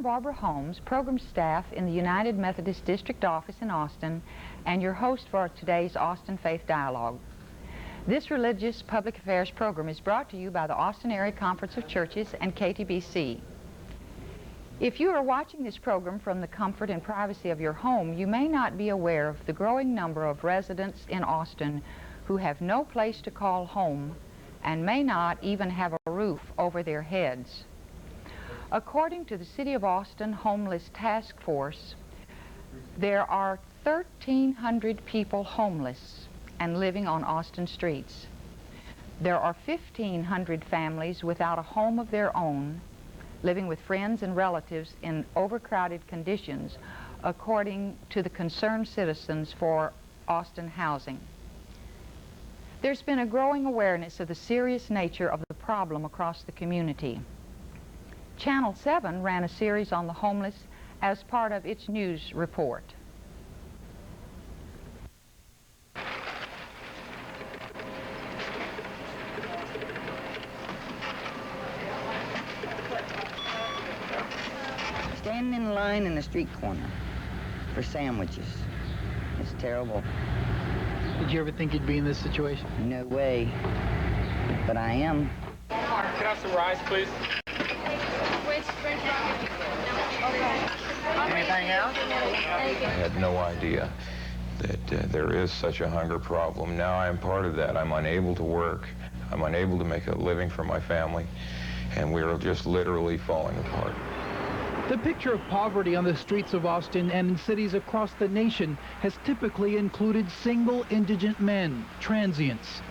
I'm Barbara Holmes, program staff in the United Methodist District Office in Austin, and your host for today's Austin Faith Dialogue. This religious public affairs program is brought to you by the Austin Area Conference of Churches and KTBC. If you are watching this program from the comfort and privacy of your home, you may not be aware of the growing number of residents in Austin who have no place to call home and may not even have a roof over their heads. According to the City of Austin Homeless Task Force, there are 1,300 people homeless and living on Austin streets. There are 1,500 families without a home of their own, living with friends and relatives in overcrowded conditions, according to the Concerned Citizens for Austin Housing. There's been a growing awareness of the serious nature of the problem across the community. Channel 7 ran a series on the homeless as part of its news report. Standing in line in the street corner for sandwiches. It's terrible. Did you ever think you'd be in this situation? No way. But I am. Can I have some rice, please? Anything else? I had no idea that there is such a hunger problem. Now I am part of that. I'm unable to work. I'm unable to make a living for my family, and we are just literally falling apart. The picture of poverty on the streets of Austin and in cities across the nation has typically included single indigent men, transients.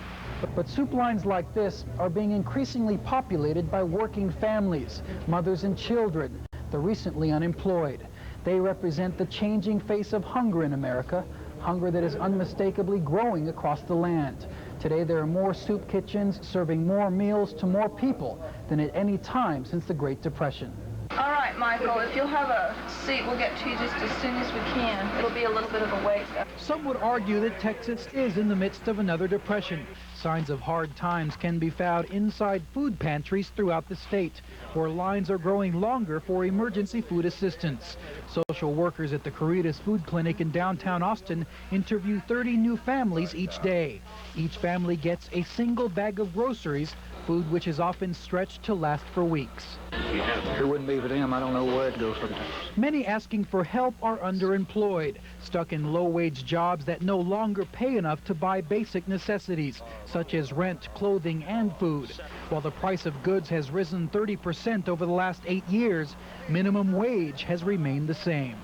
But soup lines like this are being increasingly populated by working families, mothers and children, the recently unemployed. They represent the changing face of hunger in America, hunger that is unmistakably growing across the land. Today there are more soup kitchens serving more meals to more people than at any time since the Great Depression. All right, Michael, if you'll have a seat, we'll get to you just as soon as we can. It'll be a little bit of a wait. Some would argue that Texas is in the midst of another depression. Signs of hard times can be found inside food pantries throughout the state, where lines are growing longer for emergency food assistance. Social workers at the Caritas Food Clinic in downtown Austin interview 30 new families each day. Each family gets a single bag of groceries, food which is often stretched to last for weeks. It wouldn't be for them. I don't know where to go sometimes. Many asking for help are underemployed, stuck in low-wage jobs that no longer pay enough to buy basic necessities, such as rent, clothing, and food. While the price of goods has risen 30% over the last 8 years, minimum wage has remained the same.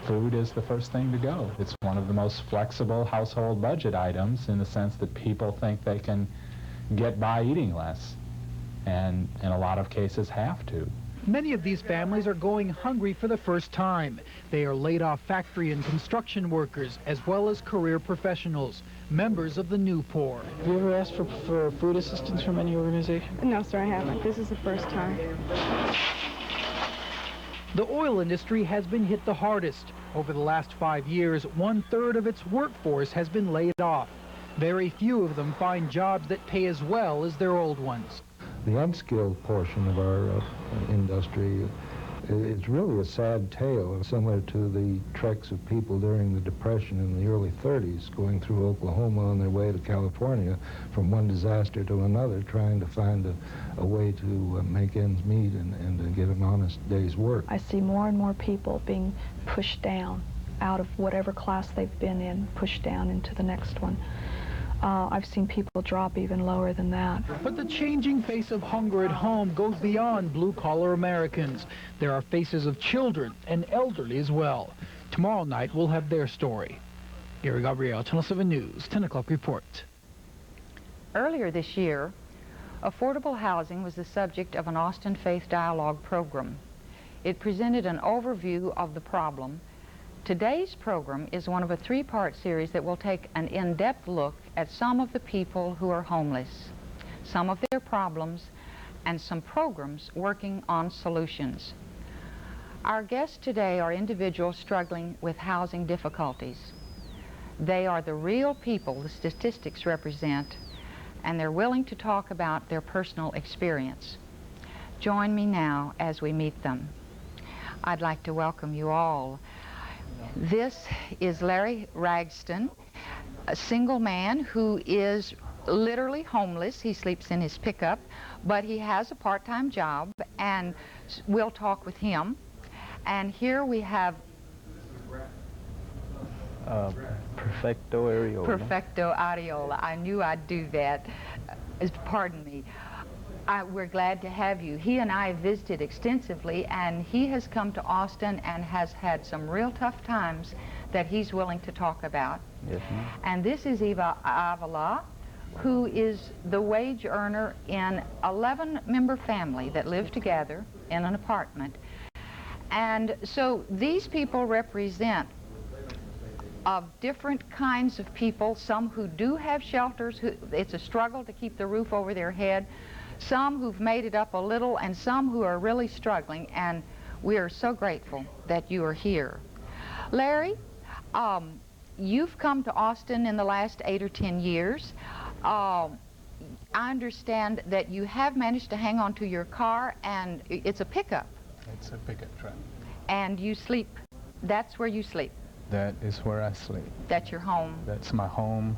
Food is the first thing to go. It's one of the most flexible household budget items in the sense that people think they can get by eating less, and in a lot of cases have to. Many of these families are going hungry for the first time. They are laid-off factory and construction workers, as well as career professionals, members of the new poor. Have you ever asked for food assistance from any organization? No, sir, I haven't. This is the first time. The oil industry has been hit the hardest. Over the last 5 years, 1/3 of its workforce has been laid off. Very few of them find jobs that pay as well as their old ones. The unskilled portion of our industry is really a sad tale, similar to the treks of people during the Depression in the early 30s, going through Oklahoma on their way to California from one disaster to another, trying to find a way to make ends meet and to get an honest day's work. I see more and more people being pushed down out of whatever class they've been in, pushed down into the next one. I've seen people drop even lower than that. But the changing face of hunger at home goes beyond blue-collar Americans. There are faces of children and elderly as well. Tomorrow night, we'll have their story. Gary Gabriel, Channel 7 News, 10 o'clock report. Earlier this year, affordable housing was the subject of an Austin Faith Dialogue program. It presented an overview of the problem. Today's program is one of a three-part series that will take an in-depth look at some of the people who are homeless, some of their problems, and some programs working on solutions. Our guests today are individuals struggling with housing difficulties. They are the real people the statistics represent, and they're willing to talk about their personal experience. Join me now as we meet them. I'd like to welcome you all. This is Larry Ragston, a single man who is literally homeless. He sleeps in his pickup, but he has a part-time job, and we'll talk with him. And here we have Perfecto Areola. Perfecto Areola. I knew I'd do that. Pardon me. We're glad to have you. He and I have visited extensively, and he has come to Austin and has had some real tough times that he's willing to talk about. Yes, ma'am. And this is Eva Avila, who is the wage earner in 11-member family that live together in an apartment. And so these people represent of different kinds of people, some who do have shelters, it's a struggle to keep the roof over their head, some who've made it up a little, and some who are really struggling, and we are so grateful that you are here. Larry, you've come to Austin in the last 8 or 10 years. I understand that you have managed to hang on to your car, and it's a pickup. It's a pickup truck. And you sleep, that's where you sleep? That is where I sleep. That's your home? That's my home.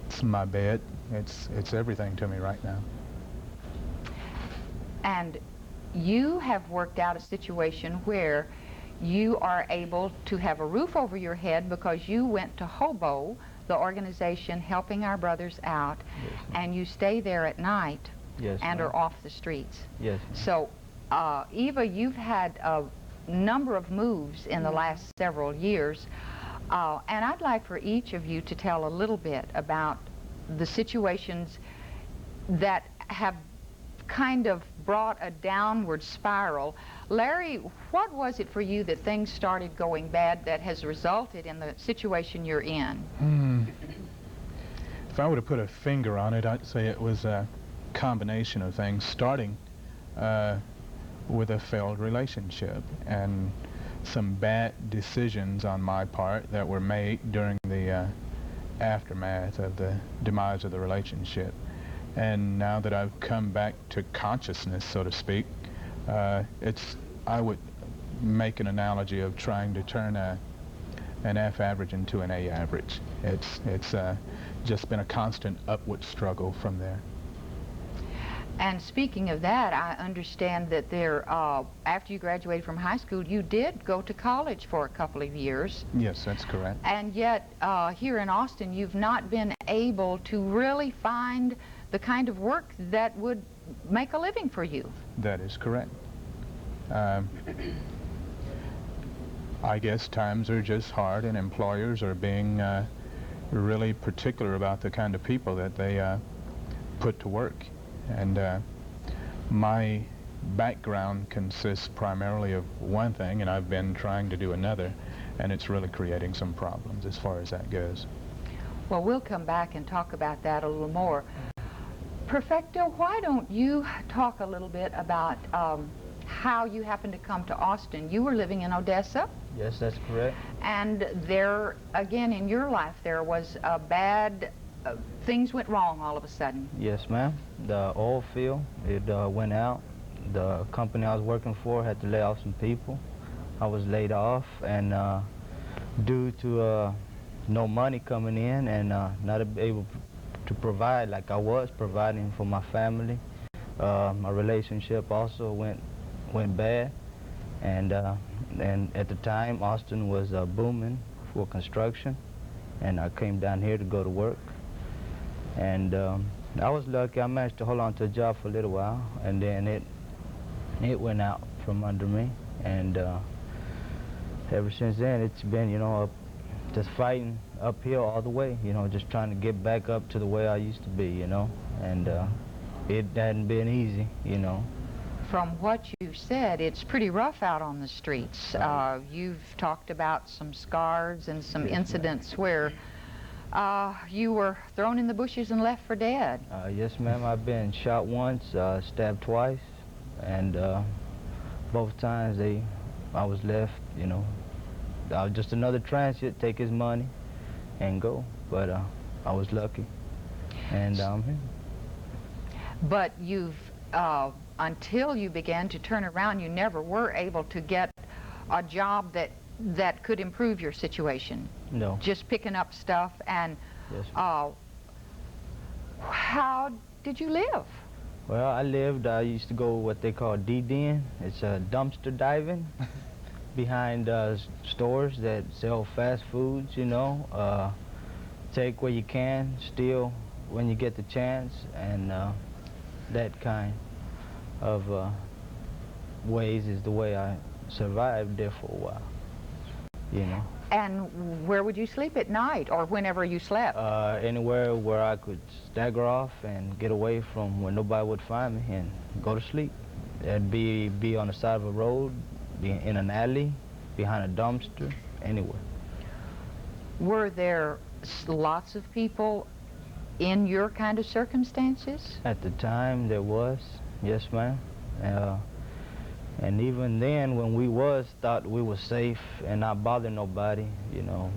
It's my bed. It's everything to me right now. And you have worked out a situation where you are able to have a roof over your head because you went to Hobo, the organization helping our brothers out, yes, and you stay there at night, yes, and are off the streets. Yes. So, Eva, you've had a number of moves in the last several years, and I'd like for each of you to tell a little bit about the situations that have kind of brought a downward spiral. Larry, what was it for you that things started going bad that has resulted in the situation you're in? If I were to put a finger on it, I'd say it was a combination of things, starting with a failed relationship and some bad decisions on my part that were made during the aftermath of the demise of the relationship. And now that I've come back to consciousness, so to speak, I would make an analogy of trying to turn an F average into an A average. It's just been a constant upward struggle from there. And speaking of that, I understand that there, after you graduated from high school, you did go to college for a couple of years. Yes, that's correct. And yet, here in Austin, you've not been able to really find the kind of work that would make a living for you. That is correct. I guess times are just hard, and employers are being really particular about the kind of people that they put to work. And my background consists primarily of one thing, and I've been trying to do another, and it's really creating some problems as far as that goes. Well, we'll come back and talk about that a little more. Perfecto, why don't you talk a little bit about how you happened to come to Austin? You were living in Odessa? Yes, that's correct. And there, again, in your life, there was a bad things went wrong all of a sudden. Yes, ma'am. The oil field, it went out. The company I was working for had to lay off some people. I was laid off, and due to no money coming in and not able to provide like I was providing for my family, my relationship also went bad. And at the time, Austin was booming for construction, and I came down here to go to work. And I was lucky. I managed to hold on to a job for a little while, and then it went out from under me. And ever since then, it's been, you know, just fighting uphill all the way, you know, just trying to get back up to the way I used to be, you know. And it hadn't been easy, you know. From what you've said, it's pretty rough out on the streets. You've talked about some scars and some incidents where you were thrown in the bushes and left for dead. Yes, ma'am. I've been shot once, stabbed twice, and both times I was left, you know, just another transit, take his money and go. But I was lucky, and I'm here. But you've until you began to turn around, you never were able to get a job that could improve your situation. No. Just picking up stuff. And Yes. How did you live? Well, I used to go what they call DDing. It's dumpster diving behind stores that sell fast foods, you know. Take what you can, steal when you get the chance, and that kind of ways is the way I survived there for a while, you know. And where would you sleep at night, or whenever you slept? Anywhere where I could stagger off and get away from where nobody would find me and go to sleep. It'd be on the side of a road, be in an alley, behind a dumpster, anywhere. Were there lots of people in your kind of circumstances? At the time, there was, yes, ma'am. And even then, when we thought we were safe and not bother nobody, you know,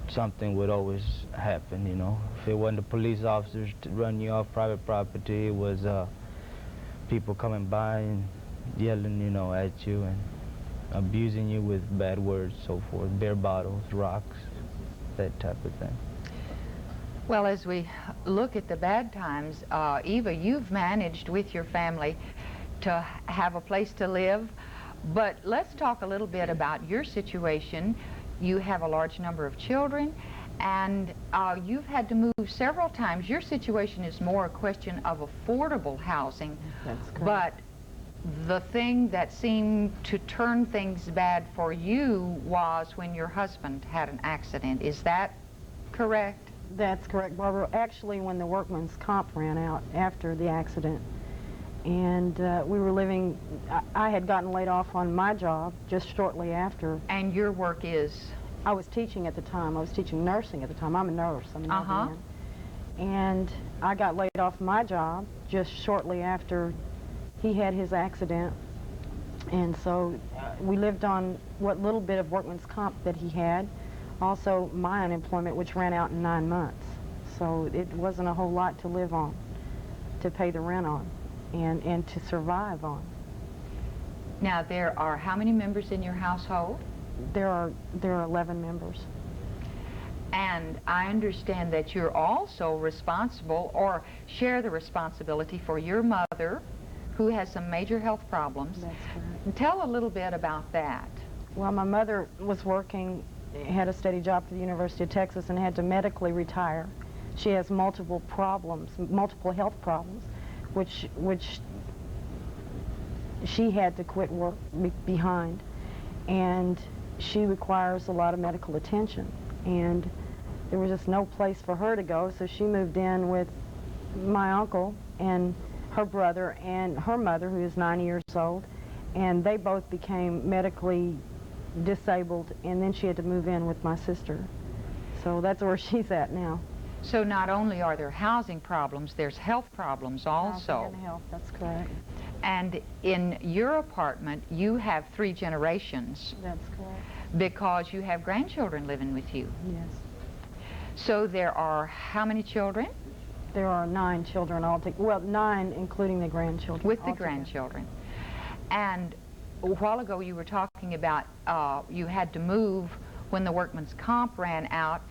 something would always happen, you know. If it wasn't the police officers to run you off private property, it was people coming by and yelling, you know, at you and abusing you with bad words, so forth, beer bottles, rocks, that type of thing. Well, as we look at the bad times, Eva, you've managed with your family to have a place to live, but let's talk a little bit about your situation. You have a large number of children, and you've had to move several times. Your situation is more a question of affordable housing. That's correct. But the thing that seemed to turn things bad for you was when your husband had an accident. Is that correct? That's correct, Barbara. Actually, when the workman's comp ran out after the accident, and we were living, I had gotten laid off on my job just shortly after. And your work is? I was teaching at the time. I was teaching nursing at the time. I'm a nurse. I'm an LVN. And I got laid off my job just shortly after he had his accident. And so we lived on what little bit of workman's comp that he had. Also my unemployment, which ran out in 9 months. So it wasn't a whole lot to live on, to pay the rent on, and to survive on. Now, there are how many members in your household? There are 11 members. And I understand that you're also responsible, or share the responsibility for your mother, who has some major health problems. That's correct. Tell a little bit about that. Well, my mother was working, had a steady job at the University of Texas, and had to medically retire. She has multiple problems, multiple health problems, which she had to quit work behind, and she requires a lot of medical attention, and there was just no place for her to go, so she moved in with my uncle and her brother and her mother, who is 90 years old, and they both became medically disabled, and then she had to move in with my sister. So that's where she's at now. So not only are there housing problems, there's health problems also. Housing and health, that's correct. And in your apartment, you have 3 generations. That's correct. Because you have grandchildren living with you. Yes. So there are how many children? There are 9 children altogether. Well, 9 including the grandchildren. With the grandchildren. And a while ago you were talking about you had to move when the workman's comp ran out.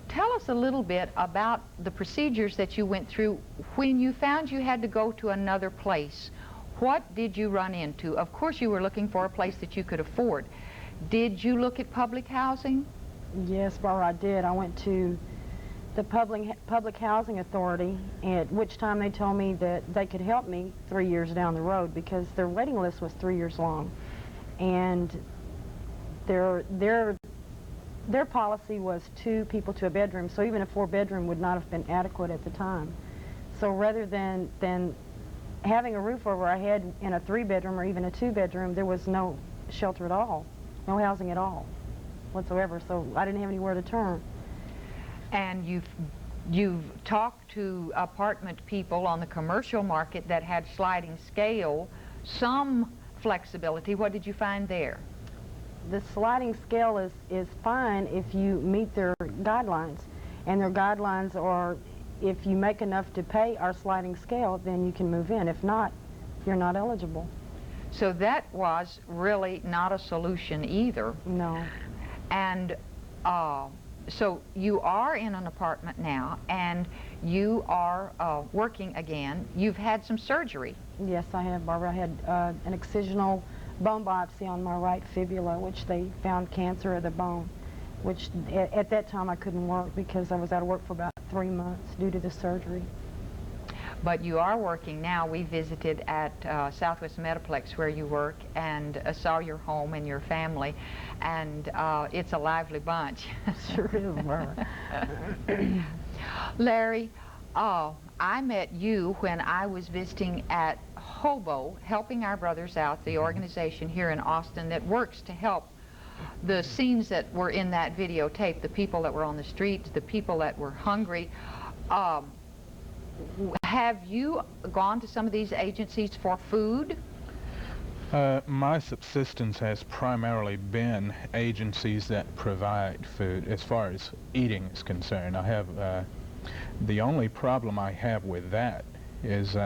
Tell us a little bit about the procedures that you went through when you found you had to go to another place. What did you run into? Of course you were looking for a place that you could afford. Did you look at public housing? Yes, Barbara, I did. I went to the Public Housing Authority, at which time they told me that they could help me 3 years down the road because their waiting list was 3 years long. And their policy was 2 people to a bedroom, so even a 4-bedroom would not have been adequate at the time. So rather than having a roof over our head in a 3-bedroom or even a 2-bedroom, there was no shelter at all, no housing at all whatsoever, so I didn't have anywhere to turn. And you've talked to apartment people on the commercial market that had sliding scale, some flexibility. What did you find there? The sliding scale is fine if you meet their guidelines, and their guidelines are if you make enough to pay our sliding scale, then you can move in. If not, you're not eligible. So that was really not a solution either. No. And so you are in an apartment now, and you are working again. You've had some surgery. Yes, I have, Barbara. I had an excisional bone biopsy on my right fibula, which they found cancer of the bone, which at that time I couldn't work because I was out of work for about 3 months due to the surgery. But you are working now. We visited at Southwest Metaplex where you work and saw your home and your family, and it's a lively bunch. Sure is, Barbara. Larry, I met you when I was visiting at Hobo, helping our brothers out, the organization here in Austin that works to help the scenes that were in that videotape, the people that were on the streets, the people that were hungry. Have you gone to some of these agencies for food? My subsistence has primarily been agencies that provide food. As far as eating is concerned, I have the only problem I have with that is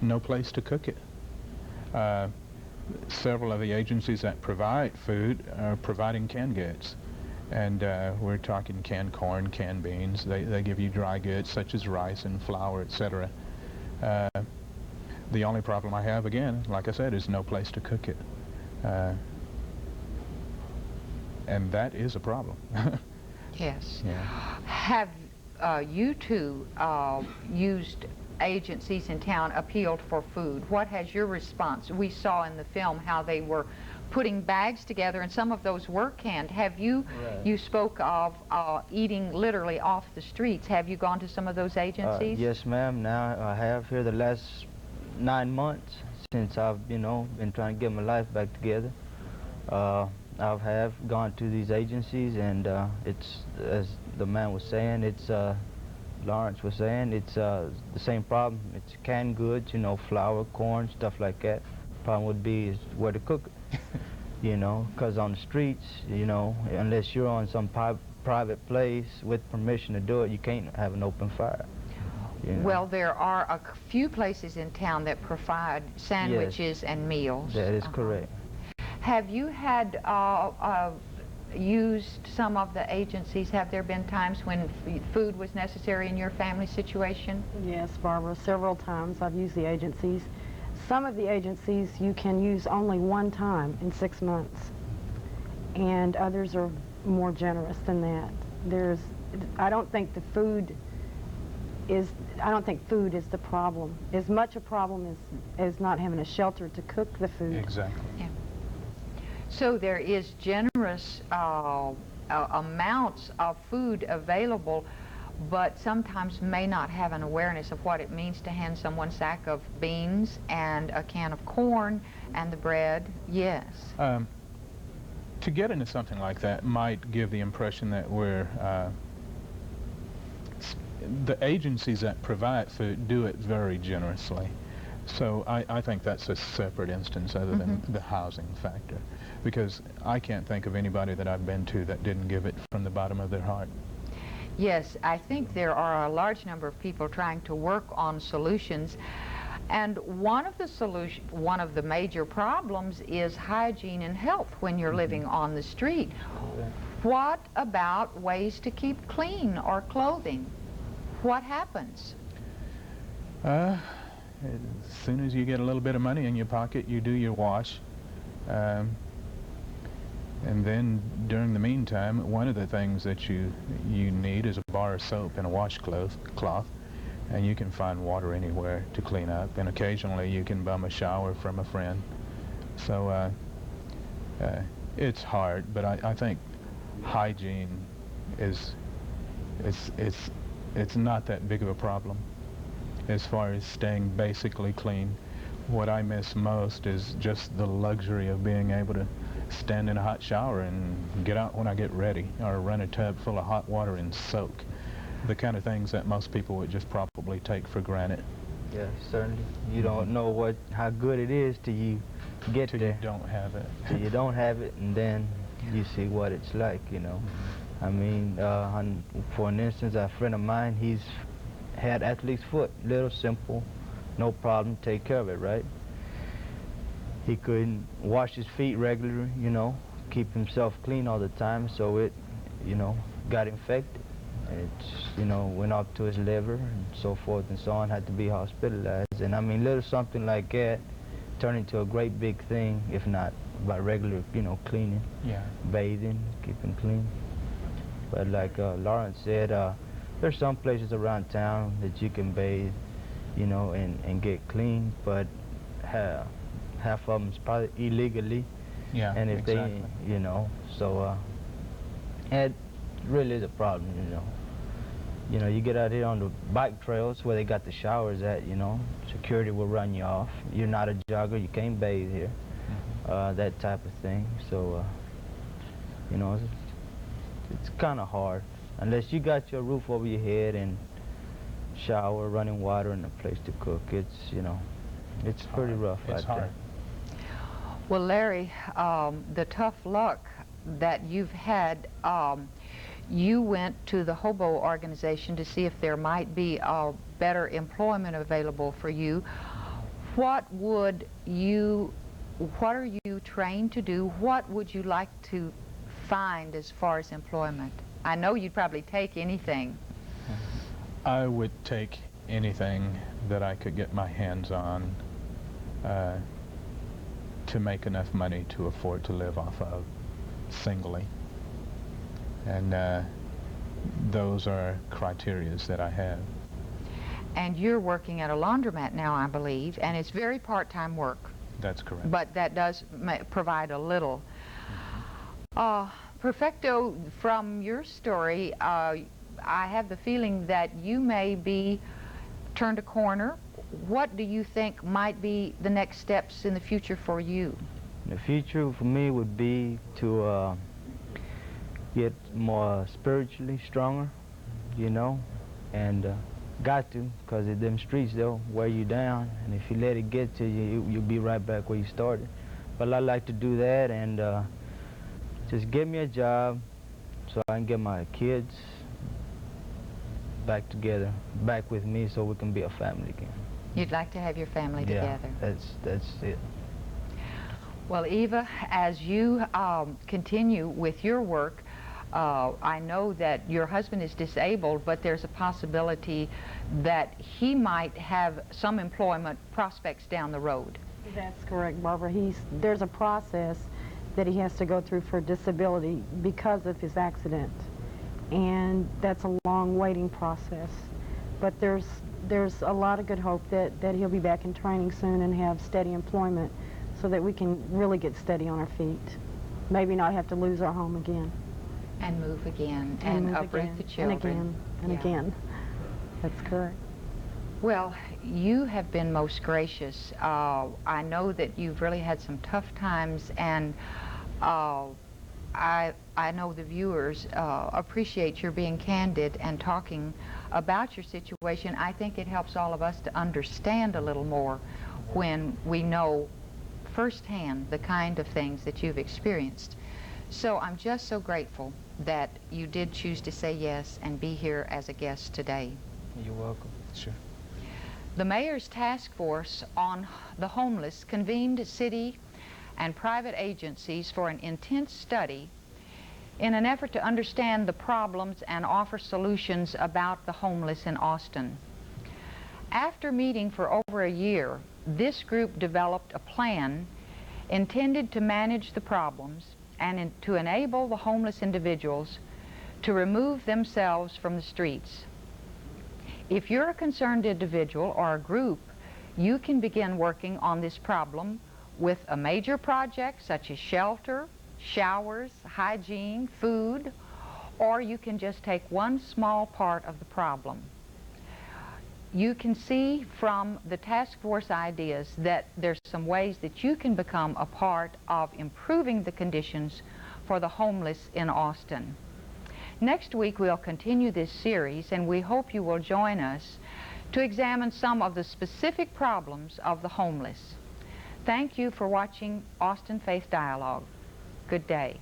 no place to cook it. Several of the agencies that provide food are providing canned goods. And we're talking canned corn, canned beans. They give you dry goods such as rice and flour, etc. The only problem I have, again, like I said, is no place to cook it. And that is a problem. Yes. Yeah. Have you two used agencies in town, appealed for food? What has your response? We saw in the film how they were putting bags together, and some of those were canned. Have you, you spoke of eating literally off the streets. Have you gone to some of those agencies? Yes, ma'am. Now I have here the last 9 months since I've, you know, been trying to get my life back together. I have gone to these agencies, and it's, as the man was saying, it's, Lawrence was saying, it's the same problem. It's canned goods, you know, flour, corn, stuff like that. Problem would be is where to cook it. You know, because on the streets, you know, unless you're on some private place with permission to do it, you can't have an open fire. You know? Well, there are a few places in town that provide sandwiches and meals. That is correct. Have you had used some of the agencies? Have there been times when food was necessary in your family situation? Yes, Barbara, several times I've used the agencies. Some of the agencies you can use only one time in 6 months, and others are more generous than that. I don't think food is the problem. As much a problem as not having a shelter to cook the food. Exactly. Yeah. So there is generous amounts of food available, but sometimes may not have an awareness of what it means to hand someone a sack of beans and a can of corn and the bread. Yes. To get into something like that might give the impression that we're the agencies that provide food do it very generously. So I think that's a separate instance other than the housing factor, because I can't think of anybody that I've been to that didn't give it from the bottom of their heart. Yes, I think there are a large number of people trying to work on solutions, and one of the major problems is hygiene and health when you're living on the street. What about ways to keep clean or clothing? What happens? As soon as you get a little bit of money in your pocket, you do your wash. And then during the meantime, one of the things that you need is a bar of soap and a washcloth, and you can find water anywhere to clean up, and occasionally you can bum a shower from a friend. So it's hard, but I think hygiene it's not that big of a problem as far as staying basically clean. What I miss most is just the luxury of being able to stand in a hot shower and get out when I get ready, or run a tub full of hot water and soak. The kind of things that most people would just probably take for granted. Yeah, certainly. You don't know how good it is till you get there. You don't have it. Till you don't have it, and then you see what it's like, you know. I mean, for an instance, a friend of mine, he's had athlete's foot, little simple, no problem, take care of it, right? He couldn't wash his feet regularly, you know, keep himself clean all the time, so it, you know, got infected. It, you know, went up to his liver and so forth and so on, had to be hospitalized. And I mean, little something like that turned into a great big thing, if not by regular, you know, cleaning, bathing, keeping clean. But like Lawrence said, there's some places around town that you can bathe, you know, and get clean, but half of them is probably illegally. Yeah, and if exactly. they, you know, so it really is a problem, you know. You know, you get out here on the bike trails where they got the showers at, you know, security will run you off. You're not a jogger, you can't bathe here, that type of thing. So, you know, it's kind of hard. Unless you got your roof over your head and shower, running water, and a place to cook, it's, you know, it's pretty rough out there. Well, Larry, the tough luck that you've had, you went to the Hobo organization to see if there might be better employment available for you. What are you trained to do? What would you like to find as far as employment? I know you'd probably take anything. I would take anything that I could get my hands on to make enough money to afford to live off of singly. And those are criterias that I have. And you're working at a laundromat now, I believe, and it's very part-time work. That's correct. But that does provide a little. Perfecto, from your story, I have the feeling that you may be turned a corner. What do you think might be the next steps in the future for you? The future for me would be to get more spiritually stronger, you know, and got to, because them streets, they'll wear you down, and if you let it get to you, you'll be right back where you started. But I'd like to do that and just get me a job so I can get my kids back together, back with me, so we can be a family again. You'd like to have your family together? That's it. Well, Eva, as you continue with your work, I know that your husband is disabled, but there's a possibility that he might have some employment prospects down the road. That's correct, Barbara. There's a process that he has to go through for disability because of his accident, and that's a long waiting process. But there's a lot of good hope that he'll be back in training soon and have steady employment so that we can really get steady on our feet. Maybe not have to lose our home again. And move again, and uproot the children. And again. That's correct. Well, you have been most gracious. I know that you've really had some tough times, and I know the viewers appreciate your being candid and talking about your situation. I think it helps all of us to understand a little more when we know firsthand the kind of things that you've experienced. So I'm just so grateful that you did choose to say yes and be here as a guest today. You're welcome. Sure. The Mayor's Task Force on the Homeless convened city and private agencies for an intense study in an effort to understand the problems and offer solutions about the homeless in Austin. After meeting for over a year, this group developed a plan intended to manage the problems and to enable the homeless individuals to remove themselves from the streets. If you're a concerned individual or a group, you can begin working on this problem with a major project such as shelter, showers, hygiene, food, or you can just take one small part of the problem. You can see from the task force ideas that there's some ways that you can become a part of improving the conditions for the homeless in Austin. Next week we'll continue this series, and we hope you will join us to examine some of the specific problems of the homeless. Thank you for watching Austin Faith Dialogue. Good day.